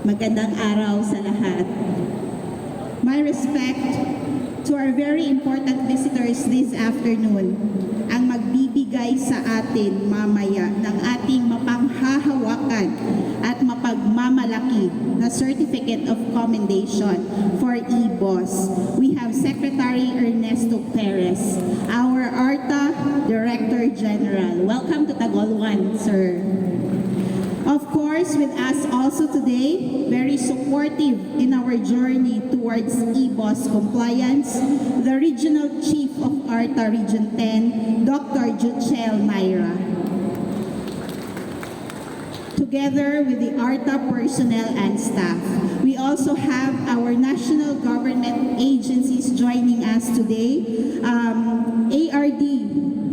Magandang araw sa lahat. My respect to our very important visitors this afternoon, ang magbibigay sa atin mamaya ng ating mapanghahawakan at mapagmamalaki na Certificate of Commendation for EBOS. We have Secretary Ernesto Perez, our ARTA Director General. Welcome to Tagoloan, sir. Of course, with us also today, very supportive in our journey towards EBOS compliance, the Regional Chief of ARTA Region 10, Dr. Juchel Naira. Together with the ARTA personnel and staff, we also have our national government agencies joining us today. ARD,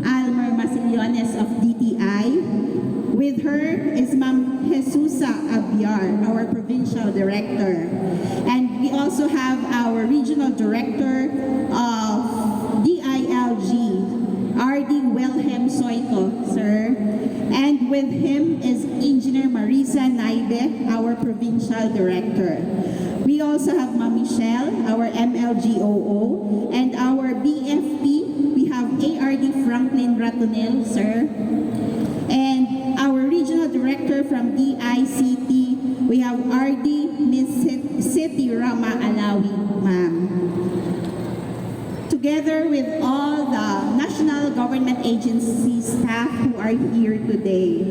Almer Masillones of DTI. With her is Ma'am Jesusa Abiar, our Provincial Director. And we also have our Regional Director of DILG, RD Wilhelm Soito, sir. And with him is Engineer Marisa Naibe, our Provincial Director. We also have Ma'am Michelle, our MLGOO, and our BFP, we have ARD Franklin Ratonel, sir. And our Regional Director from DICT, we have RD Miss City Rama Alawi, ma'am. Together with all the national government agency staff who are here today.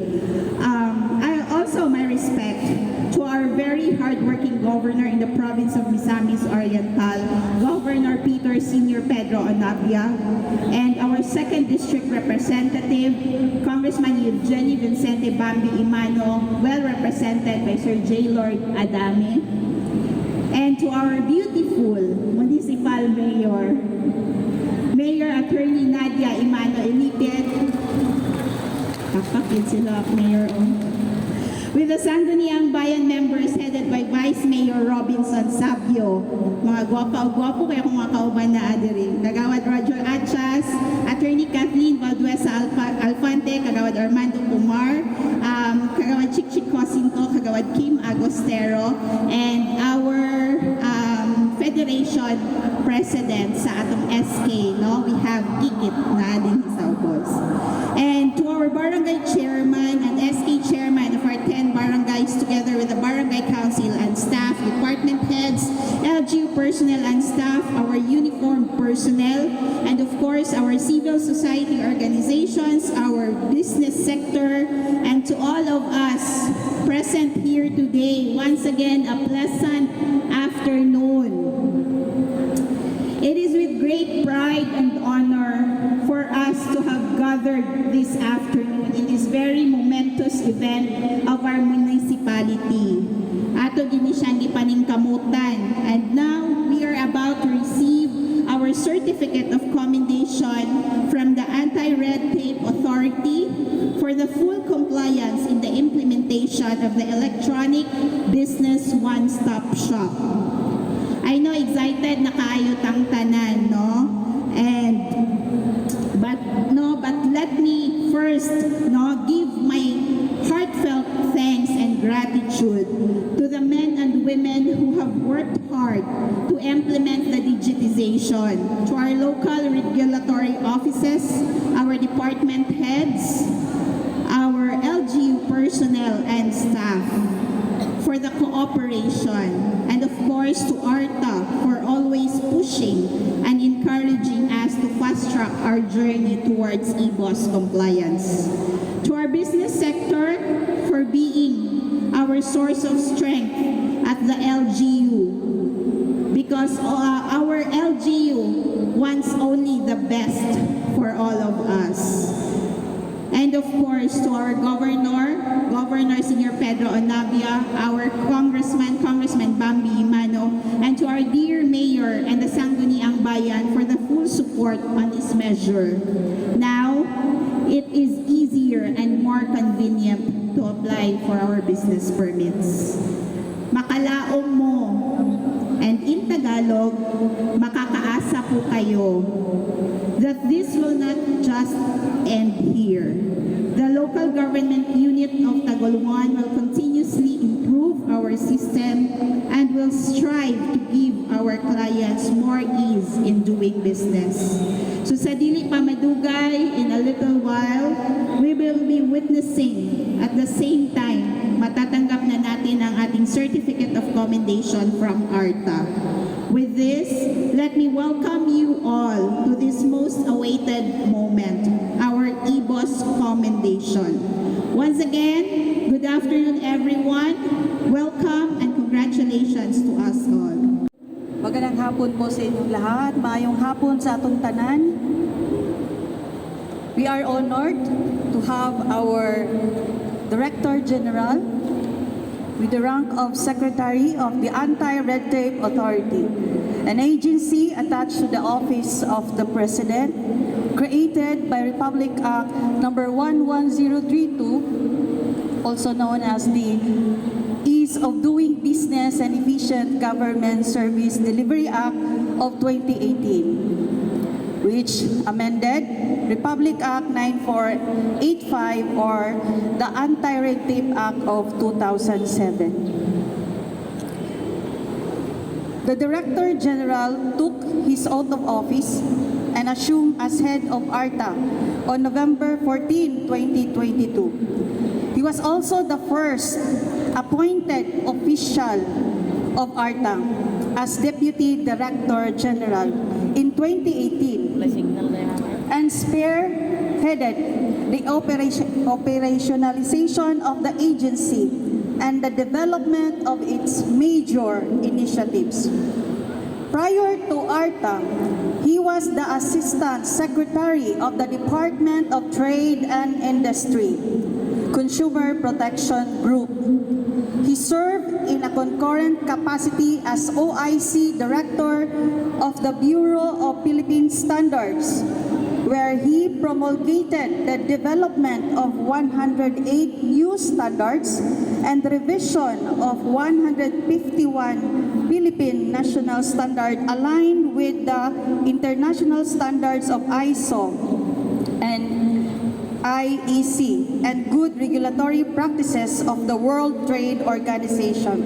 My respect to our very hardworking governor in the province of Misamis Oriental, Governor Peter Senior Pedro Onabia, and our 2nd District Representative, Congressman Eugenio Vicente Bambi Imano, well represented by Sir J. Lord Adame, and to our beautiful Municipal Mayor, Mayor Attorney Nadia Imano Elipet, kapakit sila, Mayor, with the Sangguniang Bayan members headed by Vice Mayor Robinson Sabio. Mga gwapo kaya kung mga kauban na adiri. Kagawad Roger Achas, Attorney Kathleen Valduesa Alfante, Kagawad Armando Pumar, Kagawad Chikchik Cosinto, Kagawad Kim Agostero, and our Federation President sa atong SK, no? We have Gigit na din sa boss. And to our Barangay Chairman and SK Chairman of our 10 barangays, together with the Barangay Council and staff, department heads, LGU personnel and staff, our uniformed personnel, and of course our civil society organizations, our business sector, and to all of us present here today, once again a pleasant afternoon. It is with great pride and honor for us to have gathered this afternoon in this very momentous event of our municipality. Ato gini siyang ipaningkamutan. And now, we are about to receive our Certificate of Commendation from the Anti-Red Tape Authority for the full compliance in the implementation of the Electronic Business One-Stop Shop. I know excited na kaayo tang tanan, no? But let me first, no, give my heartfelt thanks and gratitude to the men and women who have worked hard to implement the digitization, to our local regulatory offices, our department heads, our LGU personnel and staff, for the cooperation, and of course to ARTA for always pushing and encouraging us to fast-track our journey towards EBOS compliance. To our business sector for being our source of strength at the LGU, because our LGU wants only the best for all of us. And of course, to our Governor Senior Pedro Onabia, our Congressman Bambi Imano, and to our dear Mayor and the Sangguniang Bayan for the full support on this measure. Now, it is easier and more convenient to apply for our business permits. Makalaom mo, and in Tagalog, makakaasa po kayo that this will not just end here. The local government unit of Tagoloan will continuously improve our our system and will strive to give our clients more ease in doing business. So sa dili pa madugay, in a little while, we will be witnessing at the same time, matatanggap na natin ang ating Certificate of Commendation from ARTA. With this, let me welcome you all to this most awaited moment, our EBOS Commendation. Once again, good afternoon everyone. Welcome and congratulations to us all. Magandang hapon po sa inyong lahat. Maayong hapon sa atong tanan. We are honored to have our Director General with the rank of Secretary of the Anti-Red Tape Authority, an agency attached to the Office of the President, created by Republic Act number 11032, also known as the Ease of Doing Business and Efficient Government Service Delivery Act of 2018, which amended Republic Act 9485 or the Anti-Red Tape Act of 2007. The Director General took his oath of office and assumed as head of ARTA on November 14, 2022. He was also the first appointed official of ARTA as Deputy Director General in 2018 and spearheaded the operationalization of the agency and the development of its major initiatives. Prior to ARTA, he was the Assistant Secretary of the Department of Trade and Industry, Consumer Protection Group. He served in a concurrent capacity as OIC Director of the Bureau of Philippine Standards, where he promulgated the development of 108 new standards and revision of 151 Philippine national standards aligned with the international standards of ISO and IEC and good regulatory practices of the World Trade Organization.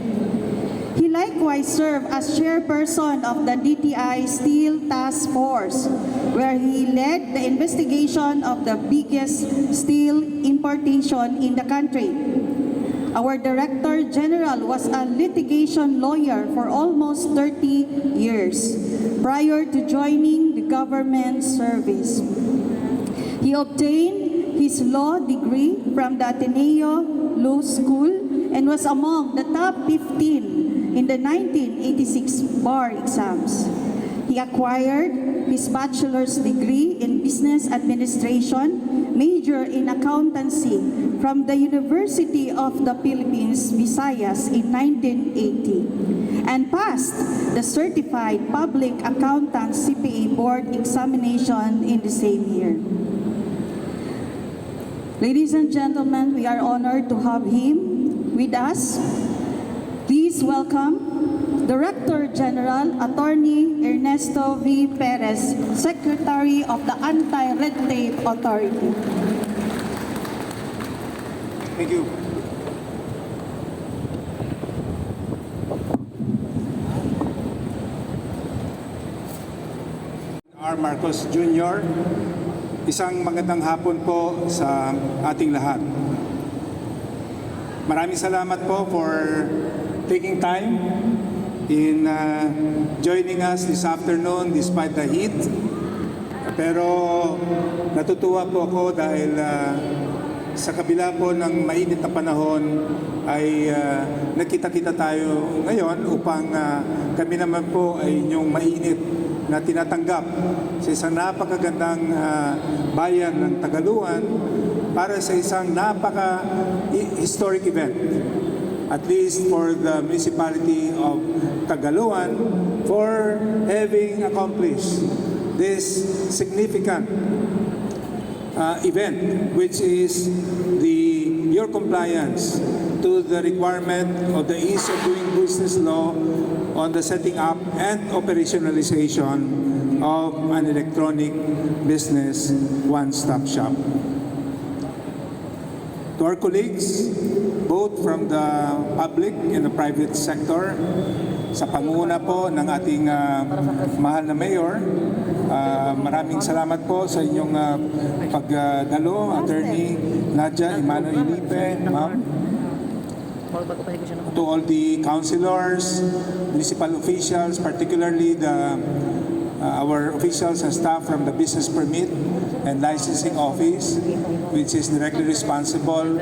He likewise served as chairperson of the DTI Steel Task Force, where he led the investigation of the biggest steel importation in the country. Our Director General was a litigation lawyer for almost 30 years prior to joining the government service. He obtained his law degree from the Ateneo Law School and was among the top 15 in the 1986 bar exams. He acquired his bachelor's degree in business administration, major in accountancy from the University of the Philippines, Visayas in 1980, and passed the Certified Public Accountant CPA Board examination in the same year. Ladies and gentlemen, we are honored to have him with us. Please welcome Director General Attorney Ernesto V. Perez, Secretary of the Anti-Red Tape Authority. Thank you. R. Marcos Jr., isang magandang hapon po sa ating lahat. Maraming salamat po for taking time in joining us this afternoon despite the heat. Pero natutuwa po ako dahil sa kabila po ng mainit na panahon ay nagkita-kita tayo ngayon upang kami naman po ay inyong mainit na tinatanggap sa isang napakagandang bayan ng Tagaluan para sa isang napaka-historic event, at least for the municipality of Tagaluan, for having accomplished this significant event, which is your compliance to the requirement of the Ease of Doing Business law on the setting up and operationalization of an electronic business one-stop shop. To to our colleagues, both from the public and the private sector, sa pangunguna po ng ating mahal na mayor, maraming salamat po sa inyong pagdalo, Attorney Nadia Emmanuel Ilipe, ma'am. To all the councilors, municipal officials, particularly our officials and staff from the Business Permit and Licensing Office, which is directly responsible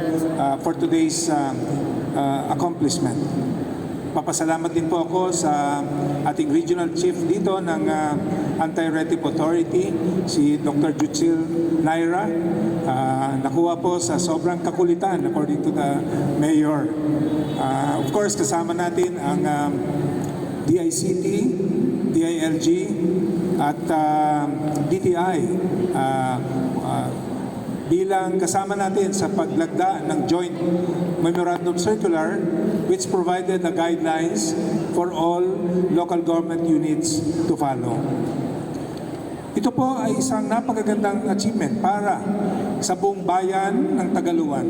for today's accomplishment. Papasalamat din po ako sa ating regional chief dito ng Anti-Retive Authority, si Dr. Jutsil Naira. Nakuha po sa sobrang kakulitan according to the mayor. Of course, kasama natin ang DICT, DILG, at DTI bilang kasama natin sa paglagda ng joint memorandum circular which provided the guidelines for all local government units to follow. Ito po ay isang napakagandang achievement para sa buong bayan ng Tagaluan.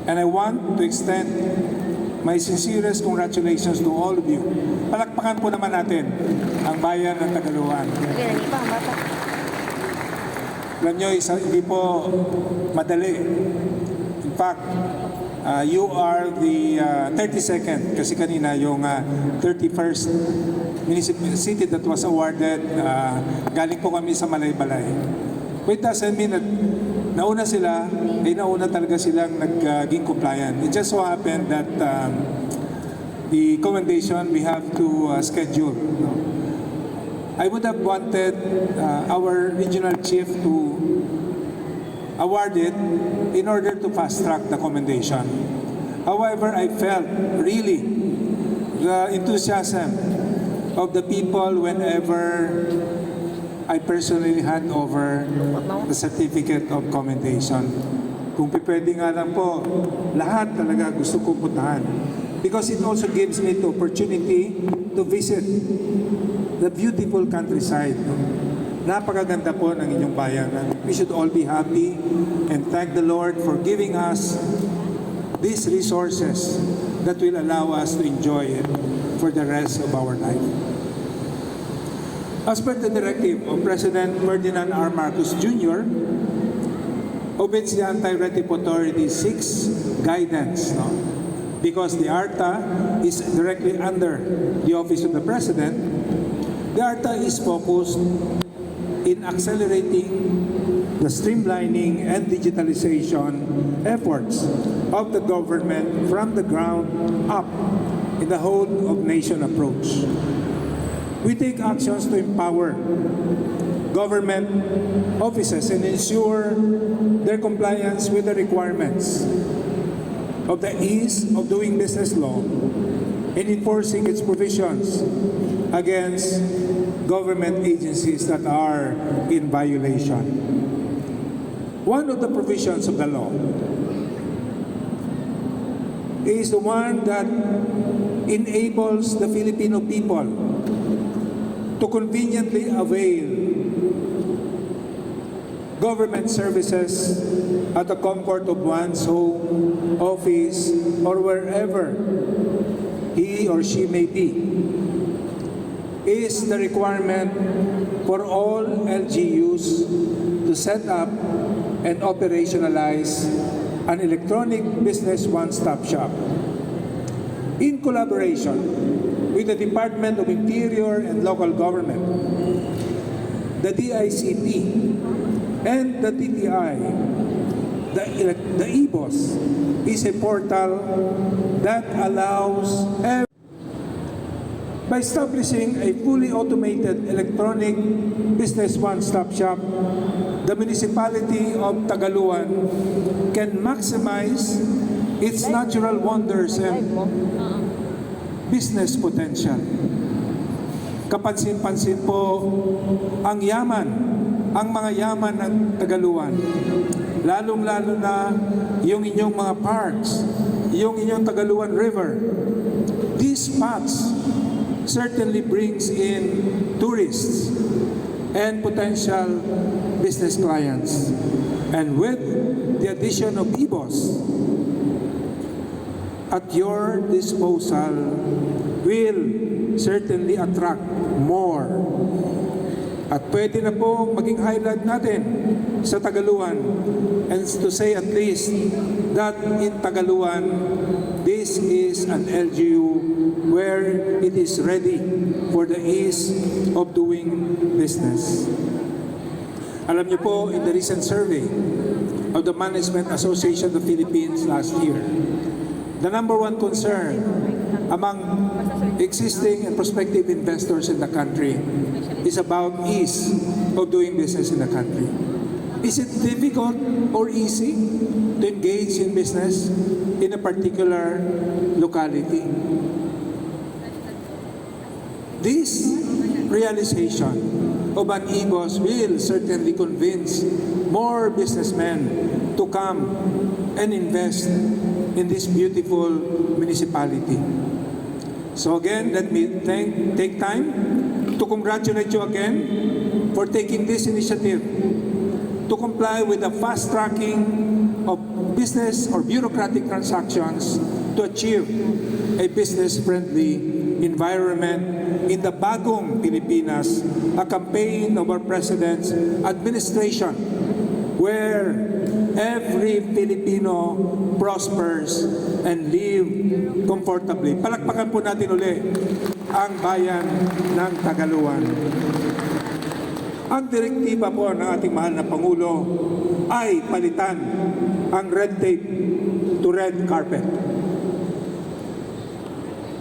And I want to extend my sincerest congratulations to all of you. Palakpakan po naman natin ang bayan ng Tagaluan. Alam nyo, hindi po madali. In fact, you are the 32nd, kasi kanina yung 31st city that was awarded, galing po kami sa Malaybalay. It doesn't mean that nauna sila, nauna talaga silang naging compliant. It just so happened that the commendation we have to schedule. I would have wanted our regional chief to award it in order to fast-track the commendation. However, I felt really the enthusiasm of the people whenever I personally hand over the certificate of commendation. Kung pwede nga lang po, lahat talaga gusto kong puntahan. Because it also gives me the opportunity to visit the beautiful countryside. Napakaganda po ng inyong bayan. We should all be happy and thank the Lord for giving us these resources that will allow us to enjoy it for the rest of our life. As per the directive of President Ferdinand R. Marcos Jr., of which the Anti-Retive Authority seeks guidance, because the ARTA is directly under the Office of the President, the ARTA is focused in accelerating the streamlining and digitalization efforts of the government from the ground up in the whole of nation approach. We take actions to empower government offices and ensure their compliance with the requirements of the ease of doing business law and enforcing its provisions against government agencies that are in violation. One of the provisions of the law is the one that enables the Filipino people to conveniently avail government services at the comfort of one's home, office, or wherever he or she may be, is the requirement for all LGUs to set up and operationalize an electronic business one-stop shop in collaboration with the Department of Interior and Local Government, the DICT, and the TTI. The EBOS is a portal that allows by establishing a fully automated electronic business one-stop shop, the municipality of Tagaluan can maximize its natural wonders and business potential. Kapansin-pansin po ang yaman, ang mga yaman ng Tagaluan. Lalong-lalo na yung inyong mga parks, yung inyong Tagaluan River. These spots certainly brings in tourists and potential business clients. And with the addition of EBOS at your disposal will certainly attract more. At pwede na po maging highlight natin sa Tagaluan. And to say at least that in Tagaluan, this is an LGU where it is ready for the ease of doing business. Alam niyo po, in the recent survey of the Management Association of the Philippines last year, the number one concern among existing and prospective investors in the country is about ease of doing business in the country. Is it difficult or easy to engage in business in a particular locality? This realization of an EBOS will certainly convince more businessmen to come and invest in this beautiful municipality. So again, let me take time to congratulate you again for taking this initiative to comply with the fast tracking of business or bureaucratic transactions to achieve a business-friendly environment in the Bagong Pilipinas, a campaign of our President's administration where every Filipino prospers and live comfortably. Palakpakan po natin uli ang bayan ng Tagaluan. Ang direktiba po ng ating mahal na Pangulo ay palitan ang red tape to red carpet.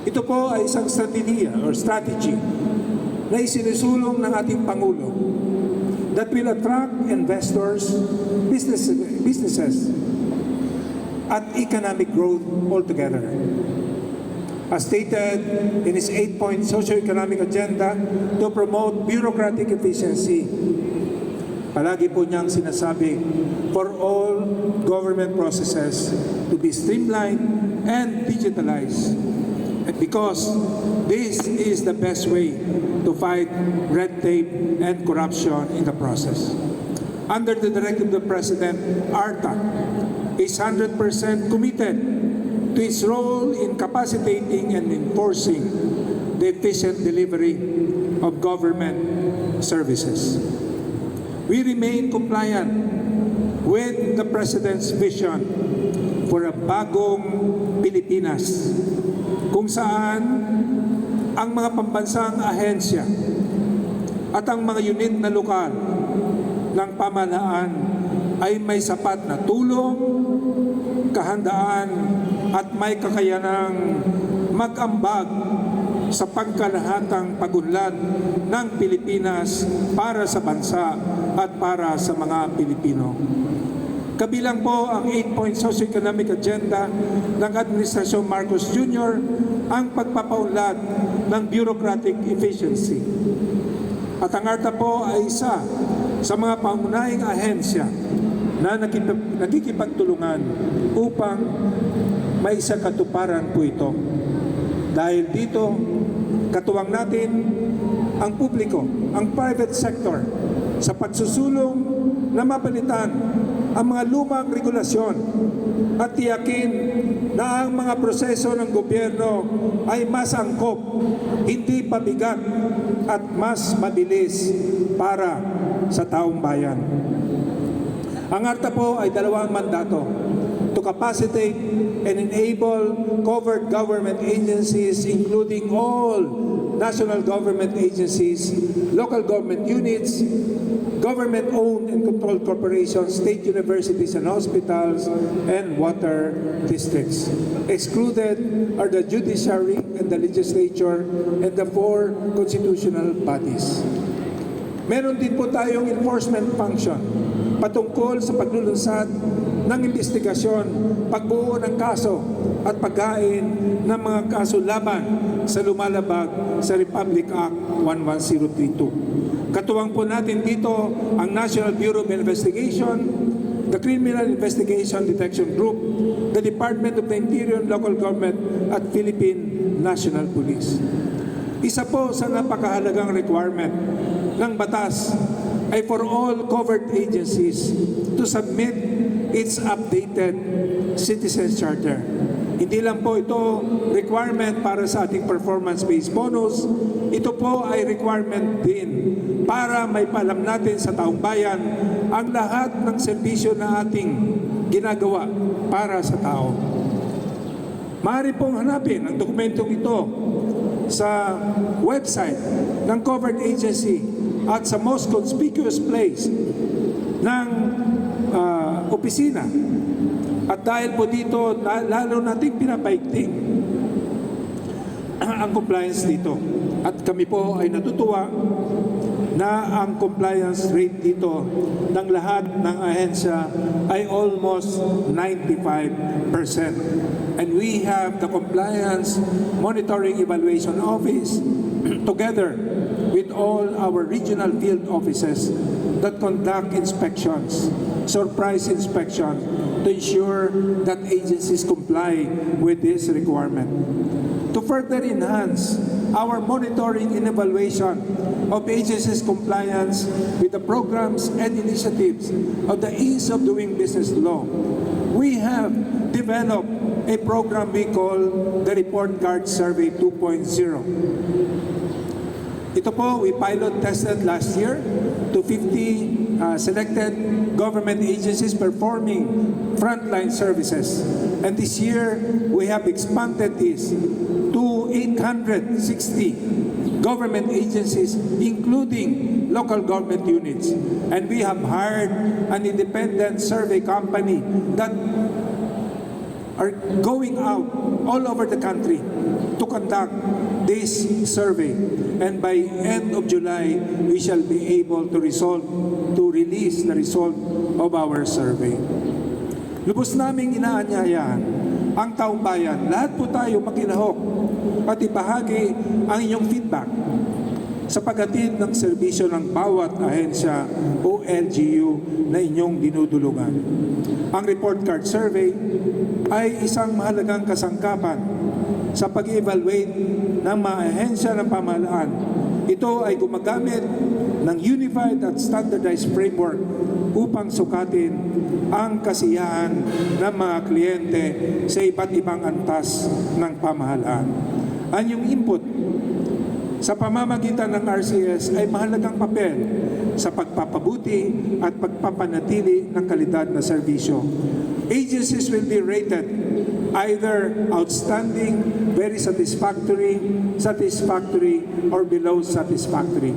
Ito po ay isang strategiya or strategy na isinusulong ng ating Pangulo that will attract investors, businesses, at economic growth altogether. As stated in his 8-point socio-economic agenda to promote bureaucratic efficiency, palagi po niyang sinasabi for all government processes to be streamlined and digitalized. Because this is the best way to fight red tape and corruption in the process. Under the directive of the President, ARTA is 100% committed to its role in capacitating and enforcing the efficient delivery of government services. We remain compliant with the President's vision for a bagong Pilipinas, kung saan ang mga pambansang ahensya at ang mga unit na lokal ng pamahalaan ay may sapat na tulong, kahandaan at may kakayanang mag-ambag sa pagkalahatang pagunlad ng Pilipinas para sa bansa at para sa mga Pilipino. Kabilang po ang 8-point socio-economic agenda ng Administrasyong Marcos Jr. ang pagpapaunlad ng bureaucratic efficiency. At ang ARTA po ay isa sa mga pangunahing ahensya na nakikipagtulungan upang may isang katuparan po ito. Dahil dito, katuwang natin ang publiko, ang private sector sa pagsusulong na mapalitan ang mga lumang regulasyon at tiyakin na ang mga proseso ng gobyerno ay mas angkop, hindi pabigat at mas mabilis para sa taong bayan. Ang ARTA po ay dalawang mandato: to capacitate and enable covered government agencies, including all national government agencies, local government units, government-owned and controlled corporations, state universities and hospitals, and water districts. Excluded are the judiciary and the legislature and the 4 constitutional bodies. Meron din po tayong enforcement function patungkol sa paglulunsad ng investigasyon, pagbuo ng kaso at paghain ng mga kaso laban sa lumalabag sa Republic Act 11032. Katuwang po natin dito ang National Bureau of Investigation, the Criminal Investigation Detection Group, the Department of the Interior and Local Government at Philippine National Police. Isa po sa napakahalagang requirement ng batas ay for all covered agencies to submit its updated Citizens Charter. Hindi lang po ito requirement para sa ating performance-based bonus, ito po ay requirement din para may paalam natin sa taong bayan ang lahat ng serbisyo na ating ginagawa para sa tao. Maaari pong hanapin ang dokumentong ito sa website ng covered agency at sa most conspicuous place ng opisina. At dahil po dito, lalo nating pinapaigting ang compliance dito. At kami po ay natutuwa na ang compliance rate dito ng lahat ng ahensya ay almost 95%. And we have the Compliance Monitoring Evaluation Office together with all our regional field offices that conduct inspections, surprise inspection, to ensure that agencies comply with this requirement. To further enhance our monitoring and evaluation of agencies' compliance with the programs and initiatives of the Ease of Doing Business law, we have developed a program we call the Report Card Survey 2.0. Ito po, we pilot tested last year to 50 selected government agencies performing frontline services. And this year, we have expanded this to 860 government agencies, including local government units. And we have hired an independent survey company that are going out all over the country to conduct this survey. And by end of July, we shall be able to release the result of our survey. Lubos naming inaanyayahan ang taong bayan, lahat po tayo makilahok at ibahagi ang inyong feedback sa paghatid ng serbisyo ng bawat ahensya o LGU na inyong dinudulungan. Ang report card survey ay isang mahalagang kasangkapan sa pag-evaluate ng mga ahensya ng pamahalaan. Ito ay gumagamit ng unified at standardized framework upang sukatin ang kasiyahan ng mga kliyente sa iba't ibang antas ng pamahalaan. Ang iyong input sa pamamagitan ng RCS ay mahalagang papel sa pagpapabuti at pagpapanatili ng kalidad na serbisyo. Agencies will be rated either outstanding, very satisfactory, or below satisfactory.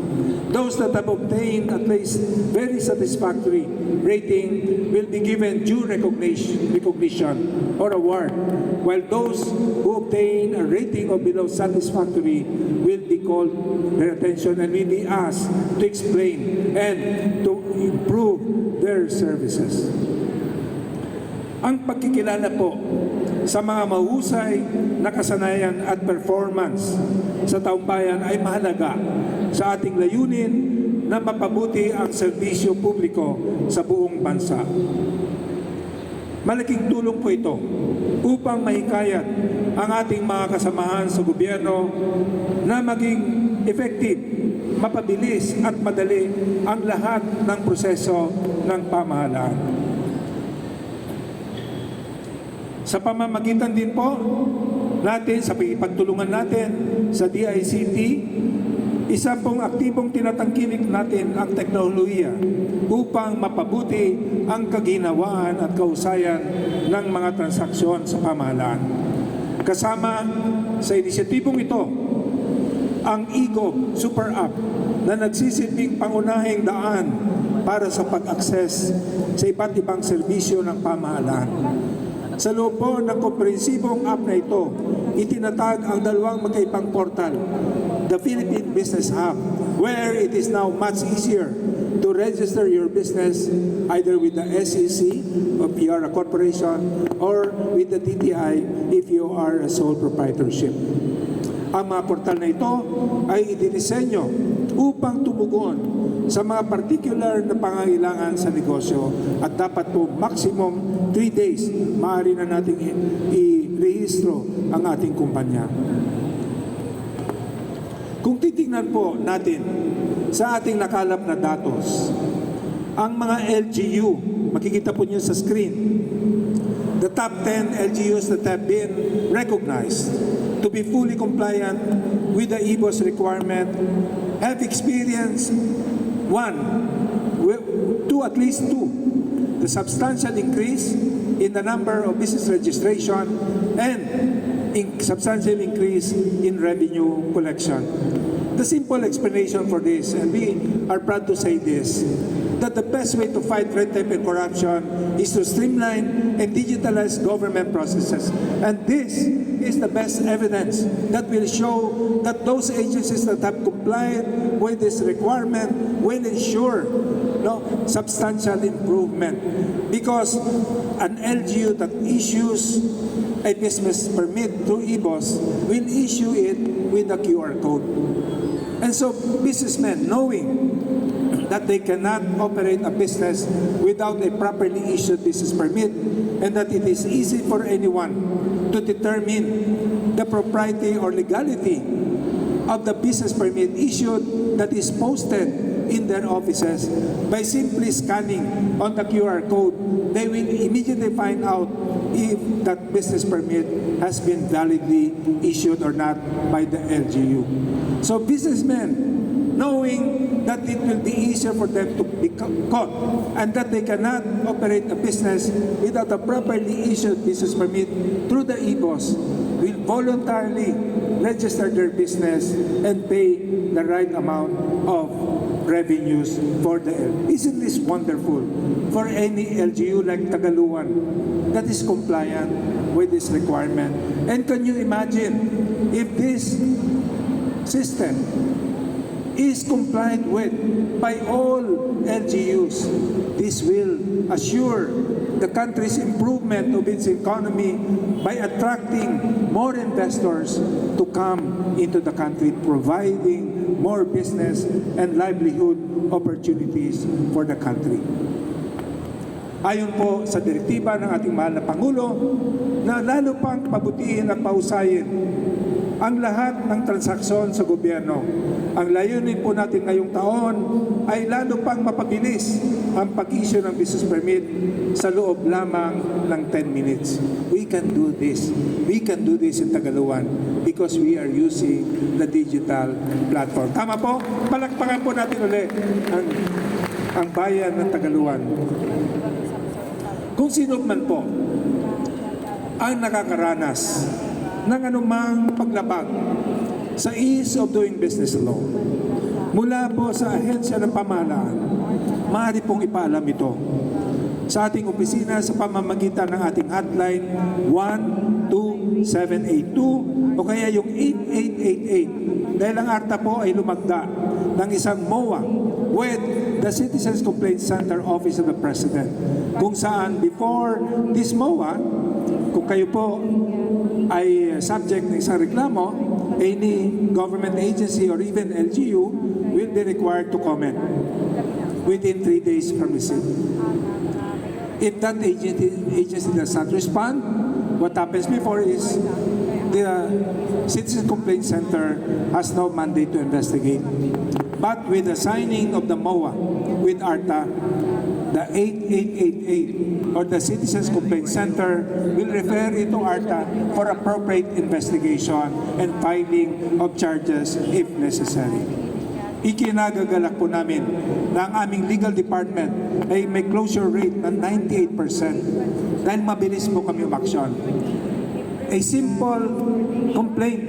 Those that have obtained at least very satisfactory rating will be given due recognition or award, while those who obtain a rating of below satisfactory will be called their attention and will be asked to explain and to improve their services. Ang pagkikilala po sa mga mahusay na kasanayan at performance sa taong bayan ay mahalaga sa ating layunin na mapabuti ang serbisyo publiko sa buong bansa. Malaking tulong po ito upang mahikayat ang ating mga kasamahan sa gobyerno na maging effective, mapabilis at madali ang lahat ng proseso ng pamahalaan. Sa pamamagitan din po natin, sa pagtulungan natin sa DICT, isa pong aktibong tinatangkilik natin ang teknolohiya upang mapabuti ang kaginhawaan at kausayan ng mga transaksyon sa pamahalaan. Kasama sa inisyatibong ito, ang eGov Super App na nagsisilbing pangunahing daan para sa pag-access sa iba't ibang serbisyo ng pamahalaan. Sa loob po ng komprehensibong app na ito, itinatag ang dalawang magkaibang portal, the Philippine Business Hub, where it is now much easier to register your business either with the SEC if you are a corporation or with the DTI if you are a sole proprietorship. Ang mga portal na ito ay idinisenyo upang tumugon sa mga particular na pangangailangan sa negosyo at dapat po maximum 3 days maaari na nating i-rehistro ang ating kumpanya. Kung titingnan po natin sa ating nakalap na datos, ang mga LGU. Makikita po niyo sa screen. The top 10 LGUs that have been recognized to be fully compliant with the EBOS requirement have experienced at least two, the substantial increase in the number of business registration and substantial increase in revenue collection. The simple explanation for this, and we are proud to say this, that the best way to fight red tape and corruption is to streamline and digitalize government processes. And this is the best evidence that will show that those agencies that have complied with this requirement will ensure substantial improvement. Because an LGU that issues a business permit through EBOS will issue it with a QR code. And so businessmen, knowing that they cannot operate a business without a properly issued business permit, and that it is easy for anyone to determine the propriety or legality of the business permit issued that is posted in their offices, by simply scanning on the QR code, they will immediately find out if that business permit has been validly issued or not by the LGU. So businessmen, knowing that it will be easier for them to be caught and that they cannot operate a business without a properly issued business permit through the EBOS, will voluntarily register their business and pay the right amount of revenues for the LGU. Isn't this wonderful for any LGU like Tagaluan that is compliant with this requirement? And can you imagine if this system is complied with by all LGUs? This will assure the country's improvement of its economy by attracting more investors to come into the country, providing more business and livelihood opportunities for the country. Ayon po sa direktiba ng ating mahal na Pangulo, na lalo pang pabutihin at pausayin ang lahat ng transaksyon sa gobyerno. Ang layunin po natin ngayong taon ay lalo pang mapabilis ang pag-issue ng business permit sa loob lamang ng 10 minutes. We can do this. We can do this in Tagaluan because we are using the digital platform. Tama po? Palakpakan po natin ulit ang bayan ng Tagaluan. Kung sino man po ang nakakaranas ng anumang paglabag sa ease of doing business law mula po sa ahensya ng pamahalaan, maaari pong ipaalam ito sa ating opisina sa pamamagitan ng ating hotline 12782 o kaya yung 8888, dahil ang ARTA po ay lumagda ng isang MOA with the Citizens Complaint Center Office of the President, kung saan before this MOA, kung kayo po ay subject ng isang reklamo, any government agency or even LGU will be required to comment within 3 days from receipt. If that agency does not respond, what happens before is the Citizen Complaint Center has no mandate to investigate. But with the signing of the MOA with ARTA, the 8888 or the Citizens Complaint Center will refer it to ARTA for appropriate investigation and filing of charges if necessary. Ikinagagalak po namin na ang aming legal department ay may closure rate ng 98% dahil mabilis po kami umaksyon. A simple complaint,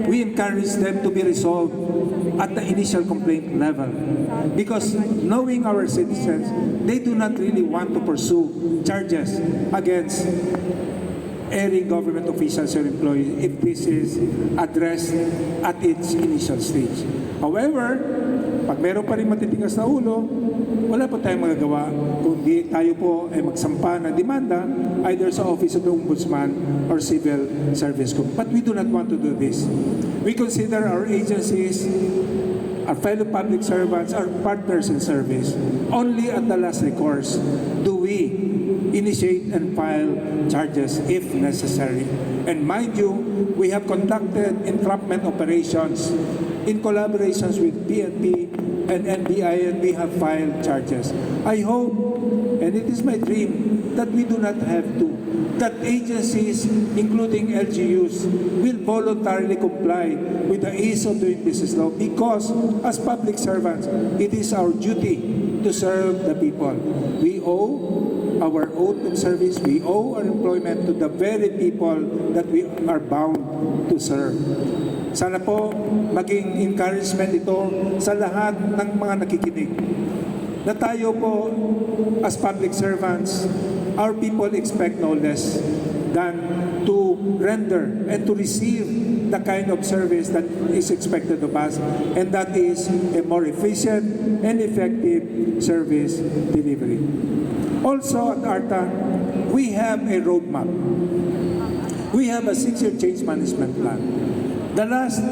we encourage them to be resolved at the initial complaint level. Because knowing our citizens, they do not really want to pursue charges against any government officials or employees if this is addressed at its initial stage. However, pag meron pa rin matitigas na ulo, wala po tayong magagawa kung di tayo po ay magsampa ng demanda either sa Office of the Ombudsman or Civil Service Group. But we do not want to do this. We consider our agencies, our fellow public servants, our partners in service. Only at the last recourse do we initiate and file charges if necessary. And mind you, we have conducted entrapment operations in collaborations with PNP and NBI have filed charges. I hope, and it is my dream, that we do not have to, that agencies, including LGUs, will voluntarily comply with the ease of doing business law, because as public servants, it is our duty to serve the people. We owe our oath of service, we owe our employment to the very people that we are bound to serve. Sana po maging encouragement ito sa lahat ng mga nakikinig, na tayo po as public servants, our people expect no less than to render and to receive the kind of service that is expected of us, and that is a more efficient and effective service delivery. Also at ARTA, we have a roadmap. We have a 6-year change management plan. The last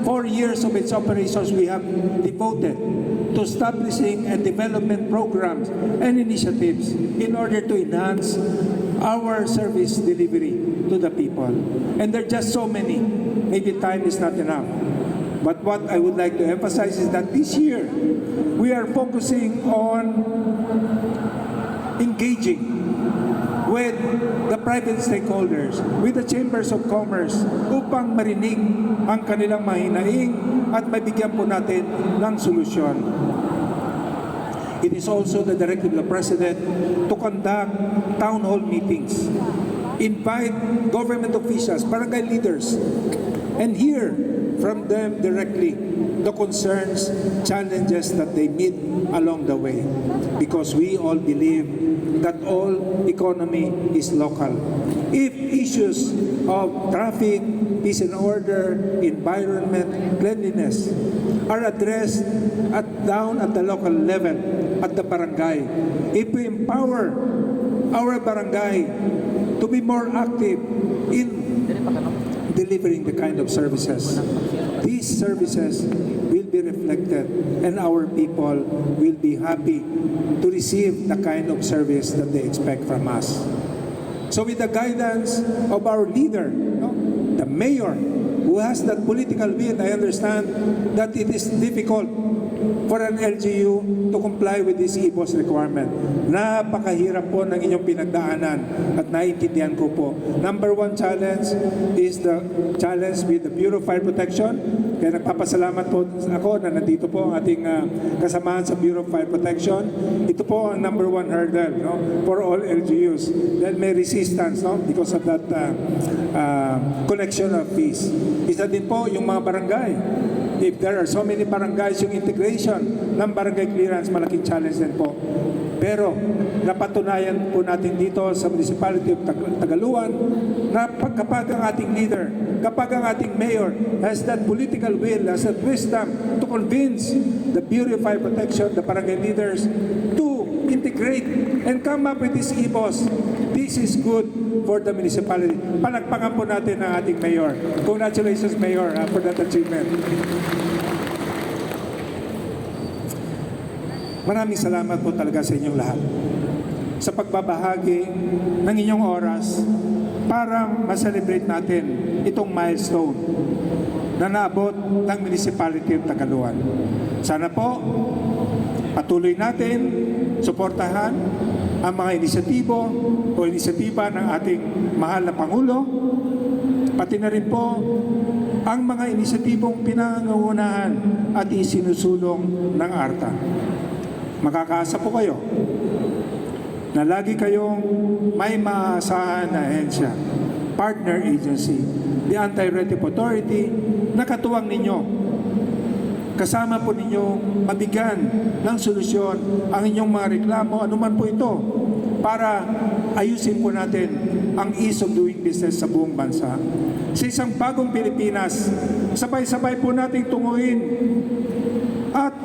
4 years of its operations we have devoted to establishing and development programs and initiatives in order to enhance our service delivery to the people. And there are just so many. Maybe time is not enough. But what I would like to emphasize is that this year, we are focusing on engaging with the private stakeholders, with the chambers of commerce, upang marinig ang kanilang mahinaing at mabigyan po natin ng solusyon. It is also the directive of the President to conduct town hall meetings, invite government officials, barangay leaders, and hear from them directly the concerns, challenges that they meet along the way. Because we all believe that all economy is local. If issues of traffic, peace and order, environment, cleanliness are addressed down at the local level, at the barangay, if we empower our barangay to be more active in delivering the kind of services, these services will be reflected, and our people will be happy to receive the kind of service that they expect from us. So with the guidance of our leader, the mayor, who has that political will, I understand that it is difficult for an LGU to comply with this EBOS requirement. Napakahirap po ng inyong pinagdaanan at naiintindihan ko po. Number one challenge is the challenge with the Bureau of Fire Protection. Kaya nagpapasalamat po ako na nandito po ang ating kasamahan sa Bureau of Fire Protection. Ito po ang number one hurdle, for all LGUs. Dahil may resistance, because of that collection of fees. Isa din po yung mga barangay. If there are so many barangays, yung integration ng barangay clearance, malaking challenge din po. Pero napatunayan po natin dito sa Municipality of Tagaluan na kapag ang ating leader, kapag ang ating mayor has that political will, has that wisdom to convince the Bureau of Fire Protection, the barangay leaders, to integrate and come up with this EBOS, this is good for the municipality. Palakpakan po natin ang ating mayor. Congratulations, Mayor, for that achievement. Maraming salamat po talaga sa inyong lahat sa pagbabahagi ng inyong oras para ma-celebrate natin itong milestone na naabot ng Municipality of Tagaluan. Sana po patuloy natin suportahan ang mga inisyatiba ng ating mahal na Pangulo, pati na rin po ang mga inisyatibong pinangungunahan at isinusulong ng ARTA. Makakaasa po kayo na lagi kayong may maaasahan na ahensya, partner agency, the Anti-Retif Authority, na katuwang ninyo. Kasama po ninyo mabigyan ng solusyon ang inyong mga reklamo, anuman po ito, para ayusin po natin ang ease of doing business sa buong bansa. Sa isang bagong Pilipinas, sabay-sabay po nating tunguhin at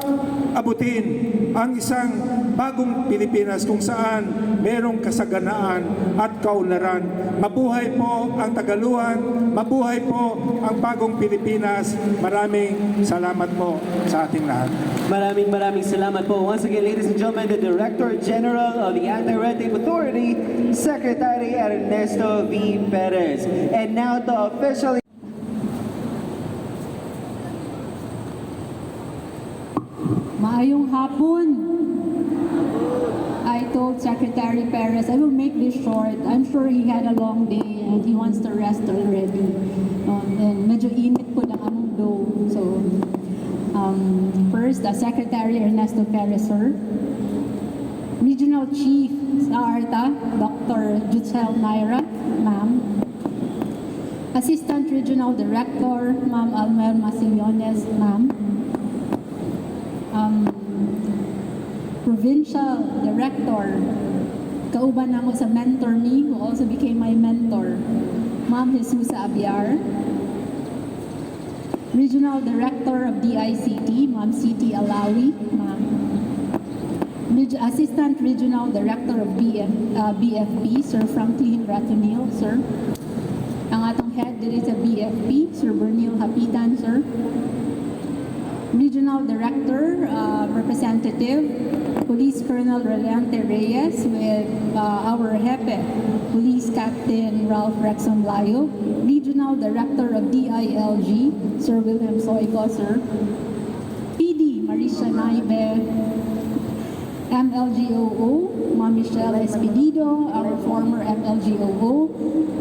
abutin ang isang bagong Pilipinas kung saan merong kasaganaan at kaunlaran. Mabuhay po ang Tagaluan, mabuhay po ang bagong Pilipinas. Maraming salamat po sa ating lahat. Maraming salamat po. Once again, ladies and gentlemen, the Director General of the Anti-Retif Authority, Secretary Ernesto V. Perez. And now to officially Mahal Maayong hapon. I told Secretary Perez, I will make this short. I'm sure he had a long day and he wants to rest already. And medyo init po ng among do. So, first, Secretary Ernesto Perez, sir. Regional Chief sa ARTA, Dr. Jutzel Naira, ma'am. Assistant Regional Director, Ma'am Almer Masillones, ma'am. Provincial Director, kauban ako sa mentor me, who also became my mentor, Ma'am Jesusa Abiar. Regional Director of DICT, Ma'am Siti Alawi, ma'am. Assistant Regional Director of BFP, Sir Franklin Ratonil, sir. Ang atong head diri sa BFP, Sir Bernil Hapitan, sir. Regional Director, Representative, Police Colonel Reliante Reyes with our HEPE, Police Captain Ralph Rexon Layo, Regional Director of DILG, Sir William Soico, sir. PD, Marisha Naibe, MLGOO, Ma'am Michelle Espedido, our former MLGOO,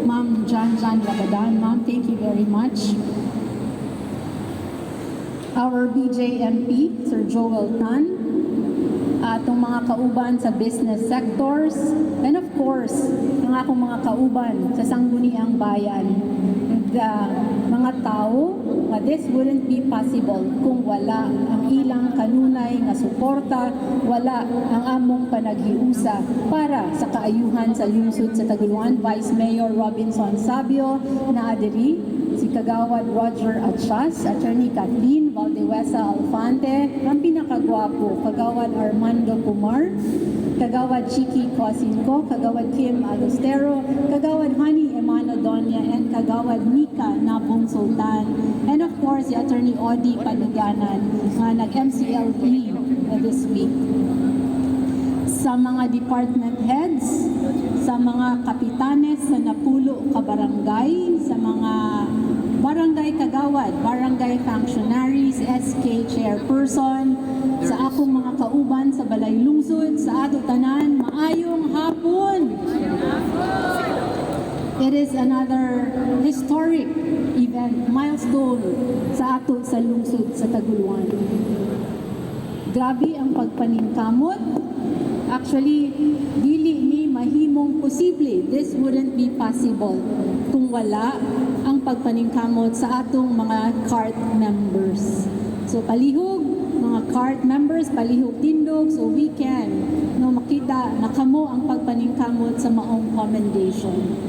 Ma'am Jan Labadan, ma'am, thank you very much. Our BJMP, Sir Joel Tan, atong mga kauban sa business sectors, and of course, ang akong mga kauban sa Sangguniang Bayan, mga tao, this wouldn't be possible kung wala ang ilang kanunay nga suporta, wala ang among panaghiusa para sa kaayuhan sa lungsod sa Taguluan. Vice Mayor Robinson Sabio na adiri, si Kagawad Roger Atchas, Attorney Kathleen Valdewesa Alfante, ang pinakagwapo, Kagawad Armando Kumar, Kagawad Chiki Cosinco, Kagawad Kim Agostero, Kagawad Honey Emano Donya, and Kagawad Mika Napong Sultan. And of course, si Attorney Odi Paluganan na nag-MCLE this week. Sa mga department heads, sa mga kapitanes sa Napulo Kabarangay, sa mga barangay kagawad, barangay functionaries, SK chairperson, sa akong mga kauban sa Balay Lungsod, sa ato tanan, maayong hapon! It is another historic event, milestone sa ato sa lungsod sa Taguluan. Grabe ang pagpaningkamot. Actually, dili ni mahimong posible. This wouldn't be possible kung wala ang pagpaningkamot sa atong mga CART members. So palihog, mga CART members, palihog tindog, so we can makita na kamo ang pagpaningkamot sa maong commendation.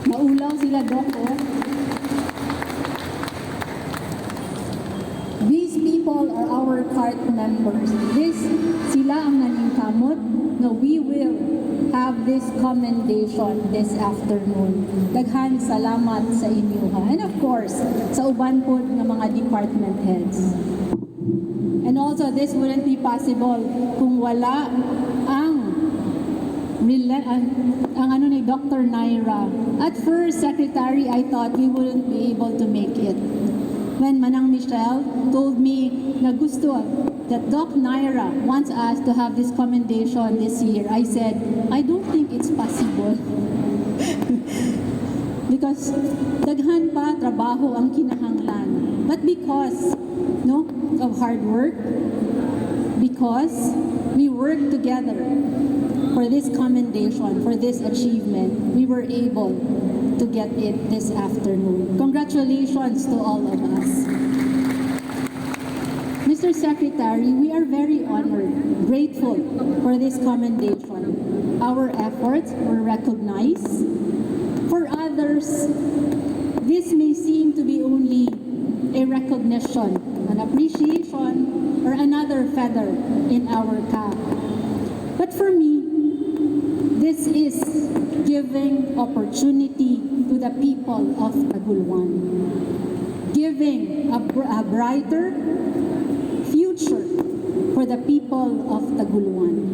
Maulaw sila, Doko. These people are our CART members. Sila ang naningkamot na we will have this commendation this afternoon. Daghan salamat sa inyo ha. And of course, sa uban po ng mga department heads. And also, this wouldn't be possible kung wala ang ano ni Dr. Naira. At first, Secretary, I thought we wouldn't be able to make it. When Manang Michelle told me na gusto that Doc Naira wants us to have this commendation this year, I said, I don't think it's possible. Because daghan pa trabaho ang kinahanglan. But because of hard work, because we worked together for this commendation, for this achievement, we were able to get it this afternoon. Congratulations to all of us. Mr. Secretary, we are very honored, grateful for this commendation. Our efforts were recognized. For others, this may seem to be only a recognition, an appreciation, or another feather in our cap. But for me, this is giving opportunity to the people of Taguluan, giving a brighter future for the people of Taguluan,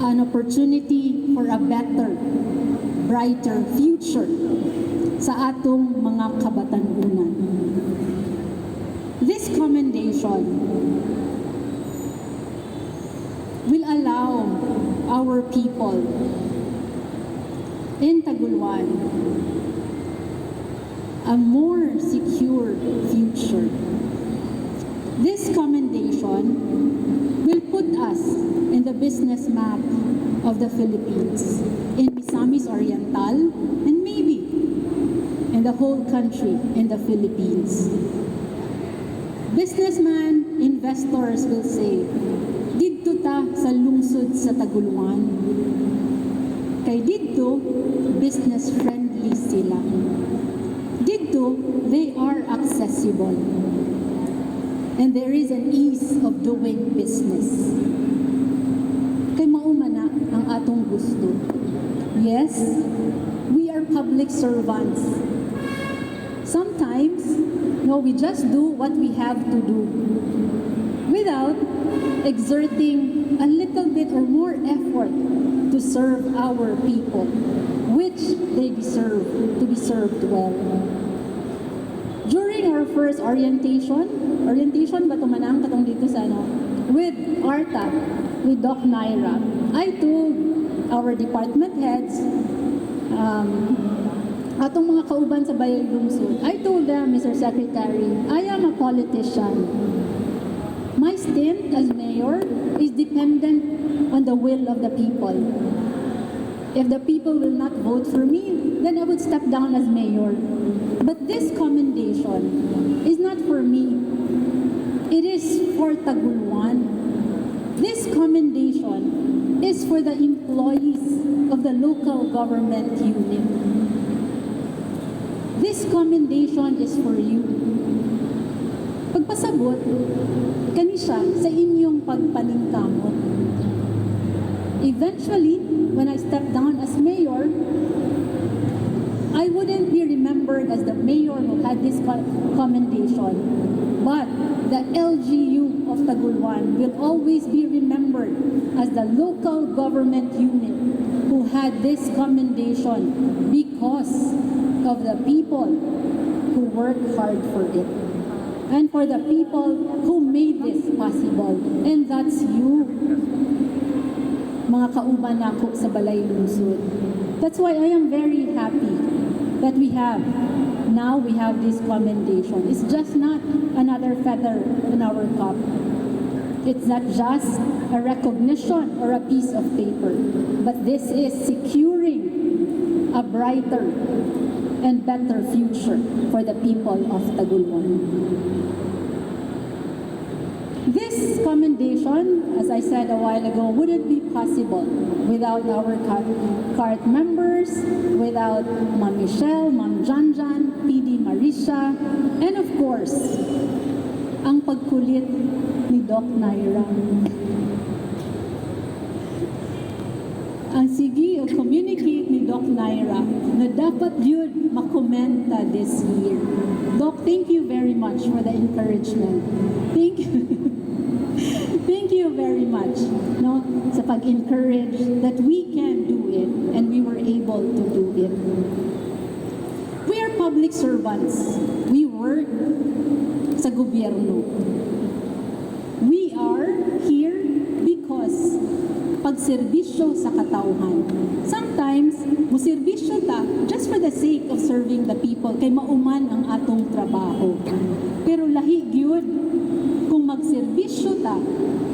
an opportunity for a better, brighter future sa atong mga kabatanunan. This commendation commendation will allow our people in Taguluan a more secure future. This commendation will put us in the business map of the Philippines, in Misamis Oriental, and maybe in the whole country in the Philippines. Businessmen, investors will say, didto ta sa lungsod sa Taguluan. Kay didto, business friendly sila. Didto, they are accessible. And there is an ease of doing business. Kay maumana ang atong gusto. Yes, we are public servants. Sometimes, no, we just do what we have to do without exerting a little bit or more effort to serve our people, which they deserve to be served well. During our first orientation ba tumanang katong dito sa with ARTA, with Doc Naira, I told our department heads, atong mga kauban sa Bayay Lungsod, I told them, Mr. Secretary, I am a politician. My stint as mayor is dependent on the will of the people. If the people will not vote for me, then I would step down as mayor. But this commendation is not for me. It is for Taguluan. This commendation is for the employees of the local government unit. This commendation is for you. Pagpasabot, kani siya sa inyong pagpaningkamot. Eventually, when I step down as mayor, I wouldn't be remembered as the mayor who had this commendation, but the LGU of Taguluan will always be remembered as the local government unit who had this commendation because of the people who worked hard for it and for the people who made this possible, and that's you, mga kauban nako sa Balay Lungsod. That's why I am very happy that we have this commendation. It's just not another feather in our cap. It's not just a recognition or a piece of paper, but this is securing a brighter and better future for the people of Taguluan. This commendation, as I said a while ago, wouldn't be possible without our CART members, without Ma'am Michelle, Ma'am Janjan, PD Marisha, and of course, ang pagkulit ni Doc Naira. Ang sige o communicate ni Doc Naira na dapat yun makomenta this year. Doc, thank you very much for the encouragement. Thank you. Thank you very much, no, sa pag-encourage that we can do it and we were able to do it. We are public servants. We work sa gobyerno. We are here because pagserbisyo sa katawhan. Sometimes, muserbisyo ta just for the sake of serving the people kay mauman ang atong trabaho. Pero lahi gyud kung magserbisyo ta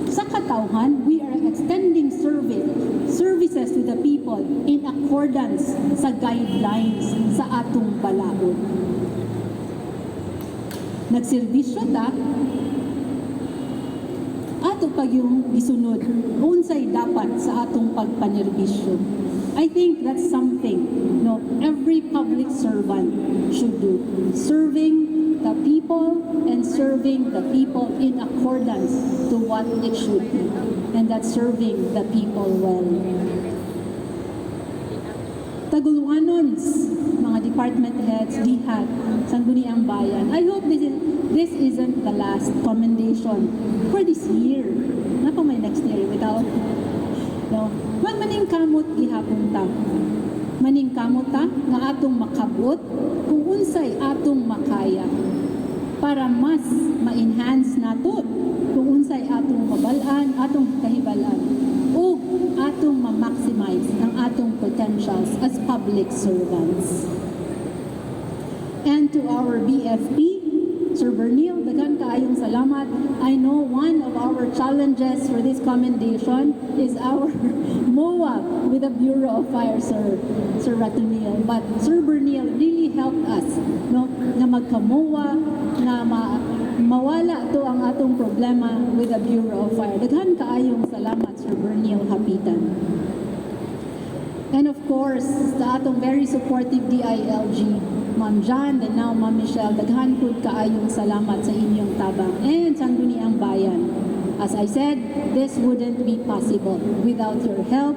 sa katawhan, we are extending services to the people in accordance sa guidelines sa atong balaod. Nagserbisyo ta, ato pag yung gisunod, unsay dapat sa atong pagpanerbisyo. I think that's something every public servant should do. Serving the people and serving the people in accordance to what it should be. And that's serving the people well. Taguluanons, mga department heads, DHAT, Sangguniang Bayan. I hope this isn't the last commendation for this year. Napa may next year without wag maningkamot gihapon ta. Maningkamot ta nga atong makabot kung unsay atong makaya. para mas ma-enhance nato kung unsay atong kabalaan, atong kahibalan, o atong ma-maximize ang atong potentials as public servants. And to our BFP, Sir Bernil, daghan kaayong salamat. I know one of our challenges for this commendation is our MOA with the Bureau of Fire, Sir Ratunil. But Sir Bernil really helped us, no, na magka-MOA, na mawala to ang atong problema with the Bureau of Fire. Daghan kaayong salamat, Sir Bernil Hapitan. And of course, sa atong very supportive DILG, Ma'am Jan, and now Ma'am Michelle, daghan pud kaayong salamat sa inyong tabang and sangguniang bayan. As I said, this wouldn't be possible without your help.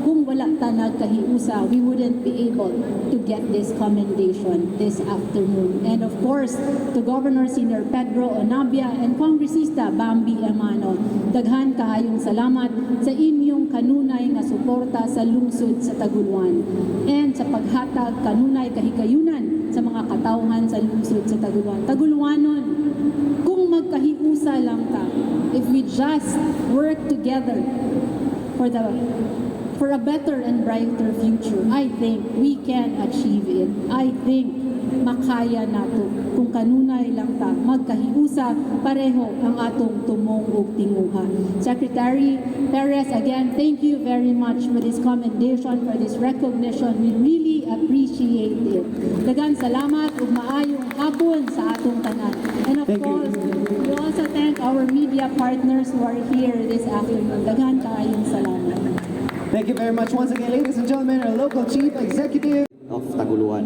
Kung wala ta nagkahiusa, we wouldn't be able to get this commendation this afternoon. And of course, to Governor Senior Pedro Onabia and Congresista Bambi Emano, daghan kaayong salamat sa inyong kanunay nga suporta sa lungsod sa Taguluan and sa paghatag kanunay kahigayunan sa mga katawhan sa lungsod sa Taguluan. Taguluanon, kung magkahiusa lang ta, if we just work together for a better and brighter future, I think we can achieve it. I think makaya nato kung kanunay lang ta magkahiusa pareho ang atong tumong ug tinguha. Secretary Perez, again, thank you very much for this commendation, for this recognition. We really appreciate it. Daghang salamat ug maayong hapon sa atong tanan. And of Thank you. course, we also thank our media partners who are here this afternoon. Daghang kaayong salamat. Thank you very much once again, ladies and gentlemen, our local chief executive of Taguluan.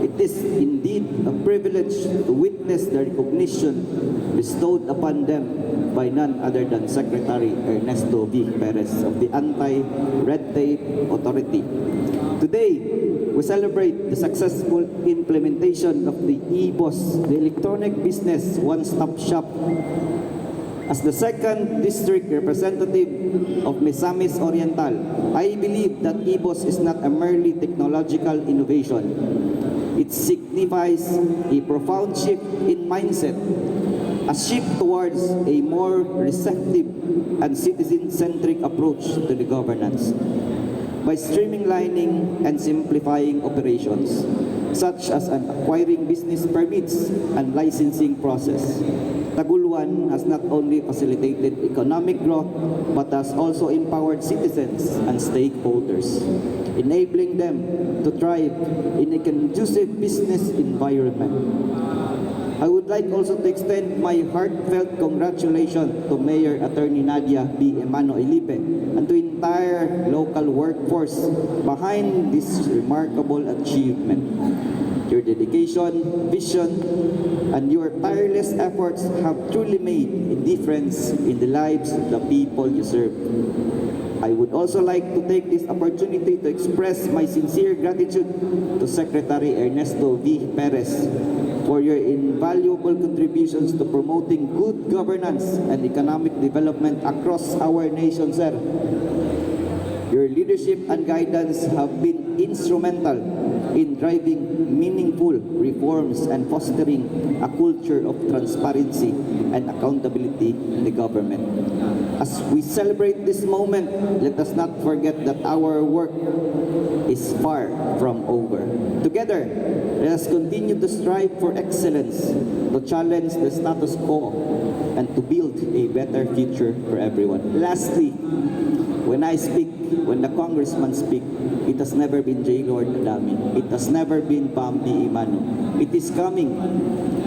It is indeed a privilege to witness the recognition bestowed upon them by none other than Secretary Ernesto V. Perez of the Anti-Red Tape Authority. Today, we celebrate the successful implementation of the EBOS, the Electronic Business One-Stop Shop. As the second district representative of Misamis Oriental, I believe that EBOS is not a merely technological innovation. It signifies a profound shift in mindset, a shift towards a more receptive and citizen-centric approach to the governance. By streamlining and simplifying operations, such as an acquiring business permits and licensing process, Taguluan has not only facilitated economic growth but has also empowered citizens and stakeholders, enabling them to thrive in a conducive business environment. I would like also to extend my heartfelt congratulations to Mayor Attorney Nadia B. Emano Elipe and to entire local workforce behind this remarkable achievement. Your dedication, vision, and your tireless efforts have truly made a difference in the lives of the people you serve. I would also like to take this opportunity to express my sincere gratitude to Secretary Ernesto V. Perez for your invaluable contributions to promoting good governance and economic development across our nation, sir. Your leadership and guidance have been instrumental in driving meaningful reforms and fostering a culture of transparency and accountability in the government. As we celebrate this moment, let us not forget that our work is far from over. Together, let us continue to strive for excellence, to challenge the status quo, and to build a better future for everyone. Lastly, when I speak, when the congressman speak, it has never been J. Lord Adami. It has never been Bambi Imano. It is coming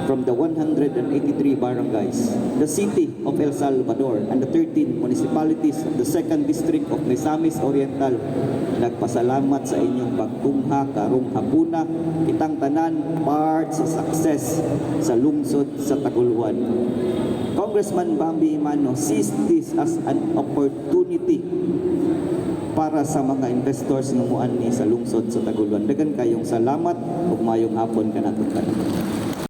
from the 183 barangays, the city of El Salvador, and the 13 municipalities of the 2nd District of Misamis Oriental. Nagpasalamat sa inyong pagtungha karong hapuna, kitang tanan part sa success sa lungsod sa Taguluan. Congressman Bambi Imano sees this as an opportunity para sa mga investors ng muan ni sa lungsod sa Taguluan. Dagan kayong salamat ug mayong hapon kanatong tanan.